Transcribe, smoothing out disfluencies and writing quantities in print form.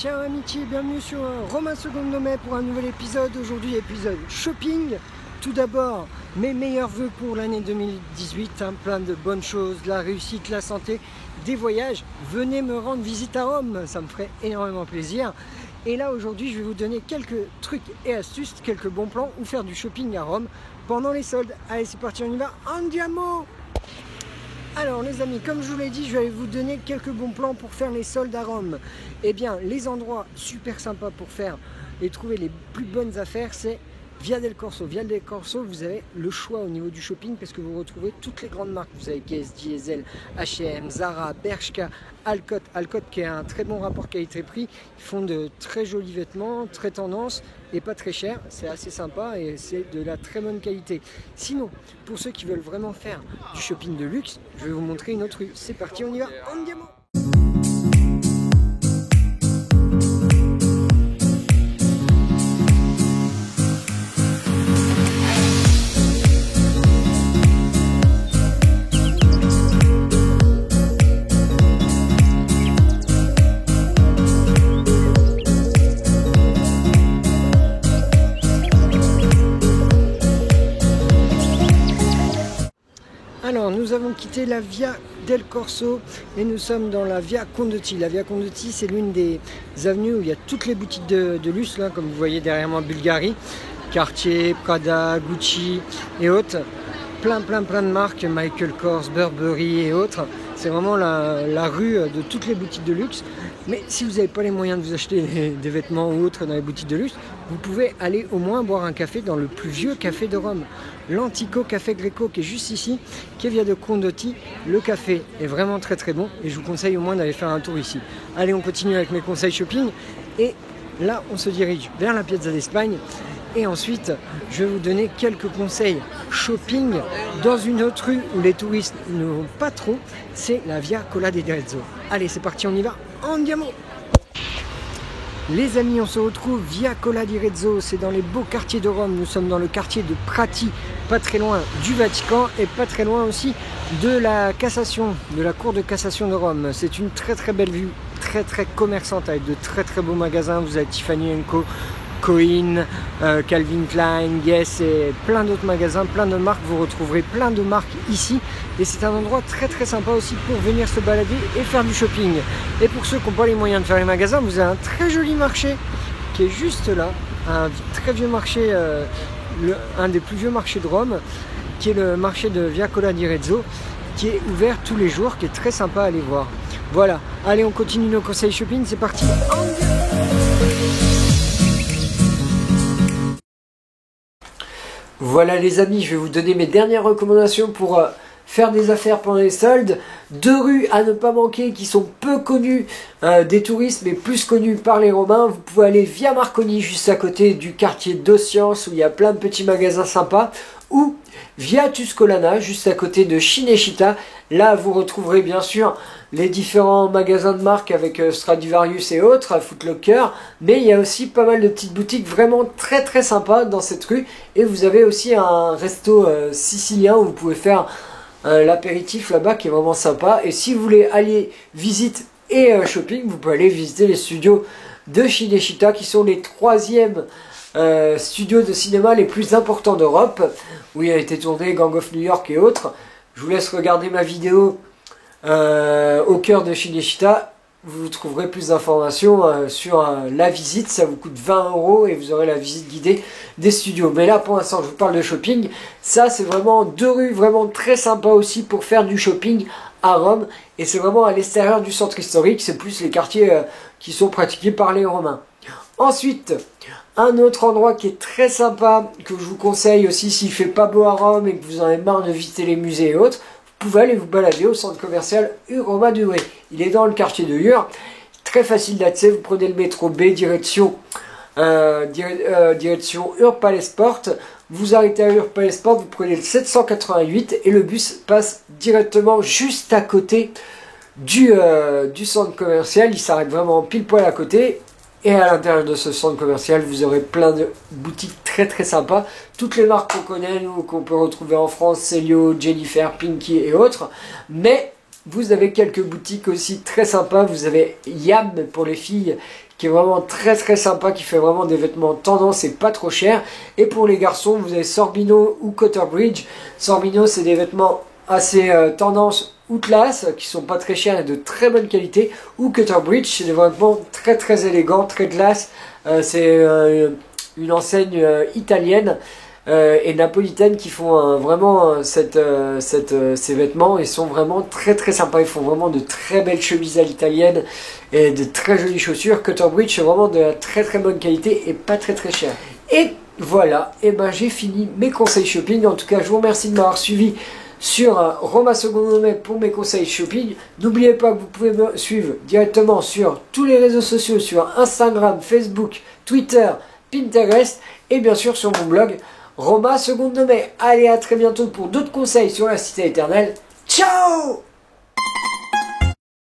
Ciao amitié, bienvenue sur Romain Second Nommet pour un nouvel épisode. Aujourd'hui épisode shopping. Tout d'abord, mes meilleurs vœux pour l'année 2018, plein de bonnes choses, de la réussite, la santé, des voyages. Venez me rendre visite à Rome, ça me ferait énormément plaisir. Et là aujourd'hui je vais vous donner quelques trucs et astuces, quelques bons plans où faire du shopping à Rome pendant les soldes. Allez c'est parti, on y va, andiamo! Alors les amis, comme je vous l'ai dit, je vais vous donner quelques bons plans pour faire les soldes à Rome. Eh bien, les endroits super sympas pour faire et trouver les plus bonnes affaires, c'est Via del Corso. Via del Corso, vous avez le choix au niveau du shopping parce que vous retrouvez toutes les grandes marques. Vous avez Guess, Diesel, H&M, Zara, Bershka, Alcott. Alcott qui a un très bon rapport qualité-prix. Ils font de très jolis vêtements, très tendance et pas très cher. C'est assez sympa et c'est de la très bonne qualité. Sinon, pour ceux qui veulent vraiment faire du shopping de luxe, je vais vous montrer une autre rue. C'est parti, on y va, andiamo! Alors, nous avons quitté la Via del Corso et nous sommes dans la Via Condotti. La Via Condotti, c'est l'une des avenues où il y a toutes les boutiques de luxe, là, comme vous voyez derrière moi, Bulgari, Cartier, Prada, Gucci et autres. Plein de marques, Michael Kors, Burberry et autres. C'est vraiment la rue de toutes les boutiques de luxe. Mais si vous n'avez pas les moyens de vous acheter des vêtements ou autres dans les boutiques de luxe, vous pouvez aller au moins boire un café dans le plus vieux café de Rome. L'Antico Café Greco qui est juste ici, qui est Via de Condotti. Le café est vraiment très bon et je vous conseille au moins d'aller faire un tour ici. Allez, on continue avec mes conseils shopping et là on se dirige vers la Piazza d'Espagne. Et ensuite, je vais vous donner quelques conseils shopping dans une autre rue où les touristes ne vont pas trop, c'est la Via Cola di Arezzo. Allez, c'est parti, on y va, andiamo! Les amis, on se retrouve Via Cola di Arezzo, c'est dans les beaux quartiers de Rome. Nous sommes dans le quartier de Prati, pas très loin du Vatican et pas très loin aussi de la Cassation, de la Cour de Cassation de Rome. C'est une très belle vue, très commerçante avec de très beaux magasins. Vous avez Tiffany & Co, Coin, Calvin Klein, Guess et plein d'autres magasins, plein de marques. Vous retrouverez plein de marques ici et c'est un endroit très sympa aussi pour venir se balader et faire du shopping. Et pour ceux qui n'ont pas les moyens de faire les magasins, vous avez un très joli marché qui est juste là, un très vieux marché, un des plus vieux marchés de Rome, qui est le marché de Via Cola di Arezzo, qui est ouvert tous les jours, qui est très sympa à aller voir. Voilà, allez on continue nos conseils shopping, c'est parti. Voilà les amis, je vais vous donner mes dernières recommandations pour faire des affaires pendant les soldes. Deux rues à ne pas manquer qui sont peu connues des touristes mais plus connues par les Romains. Vous pouvez aller via Marconi juste à côté du quartier d'Ossiance où il y a plein de petits magasins sympas, ou via Tuscolana juste à côté de Cinecittà. Là vous retrouverez bien sûr les différents magasins de marque avec Stradivarius et autres, Foot Locker, mais il y a aussi pas mal de petites boutiques vraiment très sympas dans cette rue. Et vous avez aussi un resto sicilien où vous pouvez faire l'apéritif là-bas qui est vraiment sympa. Et si vous voulez aller visite et shopping, vous pouvez aller visiter les studios de Cinecittà qui sont les troisièmes studios de cinéma les plus importants d'Europe, où il a été tourné Gang of New York et autres. Je vous laisse regarder ma vidéo au cœur de Cinecittà. Vous trouverez plus d'informations sur la visite. Ça vous coûte 20 € et vous aurez la visite guidée des studios. Mais là pour l'instant je vous parle de shopping. Ça c'est vraiment deux rues vraiment très sympas aussi pour faire du shopping à Rome. Et c'est vraiment à l'extérieur du centre historique. C'est plus les quartiers qui sont pratiqués par les Romains. Ensuite, un autre endroit qui est très sympa, que je vous conseille aussi s'il fait pas beau à Rome et que vous en avez marre de visiter les musées et autres, vous pouvez aller vous balader au centre commercial Roma Due. Il est dans le quartier de Ur, très facile d'accès. Vous prenez le métro B direction Ur Palesport. Vous arrêtez à Ur Palesport, vous prenez le 788 et le bus passe directement juste à côté du centre commercial. Il s'arrête vraiment pile poil à côté. Et à l'intérieur de ce centre commercial, vous aurez plein de boutiques très sympas. Toutes les marques qu'on connaît, nous, qu'on peut retrouver en France, Célio, Jennifer, Pinky et autres. Mais vous avez quelques boutiques aussi très sympas. Vous avez Yam pour les filles qui est vraiment très très sympa, qui fait vraiment des vêtements tendance et pas trop cher. Et pour les garçons, vous avez Sorbino ou Cotterbridge. Sorbino, c'est des vêtements assez tendance ou classe, qui sont pas très chers et de très bonne qualité. Ou Cotterbridge, c'est des vêtements très très élégants, très classe. C'est une enseigne italienne et napolitaine qui font vraiment ces vêtements. Ils sont vraiment très très sympas. Ils font vraiment de très belles chemises à l'italienne et de très jolies chaussures. Cotterbridge, c'est vraiment de la très très bonne qualité et pas très très cher. Et voilà, et ben j'ai fini mes conseils shopping. En tout cas, je vous remercie de m'avoir suivi sur Roma Secondo Nome pour mes conseils shopping. N'oubliez pas que vous pouvez me suivre directement sur tous les réseaux sociaux, sur Instagram, Facebook, Twitter, Pinterest et bien sûr sur mon blog Roma Secondo Nome. Allez, à très bientôt pour d'autres conseils sur la cité éternelle. Ciao!